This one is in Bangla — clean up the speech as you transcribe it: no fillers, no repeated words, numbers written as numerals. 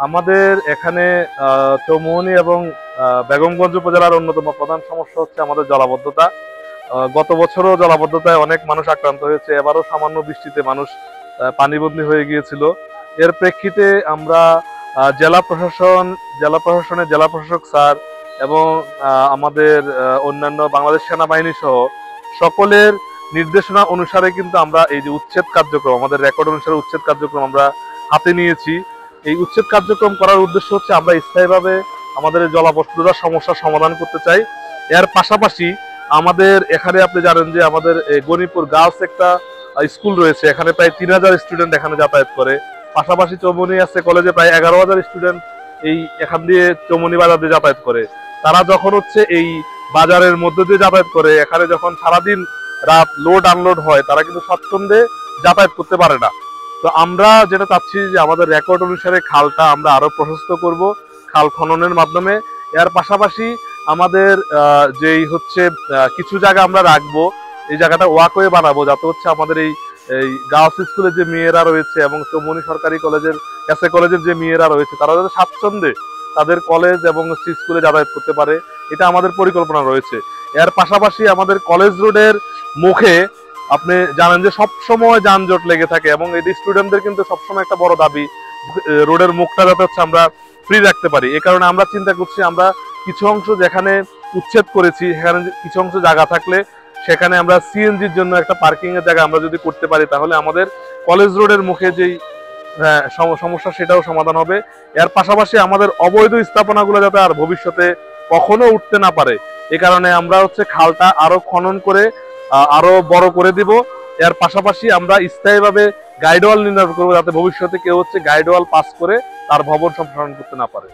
আমাদের এখানে চৌমুহনী এবং বেগমগঞ্জ উপজেলার অন্যতম প্রধান সমস্যা হচ্ছে আমাদের জলাবদ্ধতা। গত বছরও জলাবদ্ধতায় অনেক মানুষ আক্রান্ত হয়েছে, এবারও সামান্য বৃষ্টিতে মানুষ পানিবন্দী হয়ে গিয়েছিল। এর প্রেক্ষিতে আমরা জেলা প্রশাসনের জেলা প্রশাসক স্যার এবং আমাদের অন্যান্য বাংলাদেশ সেনাবাহিনী সহ সকলের নির্দেশনা অনুসারে কিন্তু আমরা এই যে উচ্ছেদ কার্যক্রম, আমাদের রেকর্ড অনুসারে উচ্ছেদ কার্যক্রম আমরা হাতে নিয়েছি। এই উচ্ছেদ কার্যক্রম করার উদ্দেশ্য হচ্ছে আমরা স্থায়ীভাবে আমাদের এই জলাবদ্ধতার সমস্যার সমাধান করতে চাই। এর পাশাপাশি আমাদের এখানে আপনি জানেন যে আমাদের গণিপুর গার্লস একটা স্কুল রয়েছে, এখানে প্রায় 3000 স্টুডেন্ট এখানে যাতায়াত করে। পাশাপাশি চৌমুহনী আছে কলেজে প্রায় 11,000 স্টুডেন্ট এই এখান দিয়ে চৌমুহনী বাজার দিয়ে যাতায়াত করে। তারা যখন হচ্ছে এই বাজারের মধ্যে দিয়ে যাতায়াত করে, এখানে যখন সারাদিন রাত লোড আনলোড হয়, তারা কিন্তু স্বাচ্ছন্দ্যে যাতায়াত করতে পারে না। তো আমরা যেটা চাচ্ছি যে আমাদের রেকর্ড অনুসারে খালটা আমরা আরো প্রশস্ত করব খাল খননের মাধ্যমে। এর পাশাপাশি আমাদের যেই হচ্ছে কিছু জায়গা আমরা রাখবো, এই জায়গাটা ওয়াকওয়ে বানাবো, যাতে হচ্ছে আমাদের এই গার্লস স্কুলের যে মেয়েরা রয়েছে এবং চৌমুহনী সরকারি কলেজের এসএ কলেজের যে মেয়েরা রয়েছে, তারা যাতে স্বাচ্ছন্দ্যে তাদের কলেজ এবং স্কুলে যাতায়াত করতে পারে, এটা আমাদের পরিকল্পনা রয়েছে। এর পাশাপাশি আমাদের কলেজ রোডের মুখে আপনি জানেন যে সব সময় যানজট লেগে থাকে এবং এই স্টুডেন্টদের কিন্তু সবসময় একটা বড় দাবি রোডের মুখটা যাতে হচ্ছে আমরা ফ্রি রাখতে পারি। এই কারণে আমরা চিন্তা করছি আমরা কিছু অংশ যেখানে উচ্ছেদ করেছি, সেখানে কিছু অংশ জায়গা থাকলে সেখানে আমরা সিএনজির জন্য একটা পার্কিং এর জায়গা আমরা যদি করতে পারি, তাহলে আমাদের কলেজ রোডের মুখে যেই সমস্যা সেটাও সমাধান হবে। এর পাশাপাশি আমাদের অবৈধ স্থাপনাগুলো যাতে আর ভবিষ্যতে কখনো উঠতে না পারে, এ কারণে আমরা হচ্ছে খালটা আরো খনন করে আরো বড় করে দিব। এর পাশাপাশি আমরা স্থায়ীভাবে গাইডওয়াল নির্মাণ করবো, যাতে ভবিষ্যতে কেউ হচ্ছে গাইডওয়াল পাস করে তার ভবন সম্প্রসারণ করতে না পারে।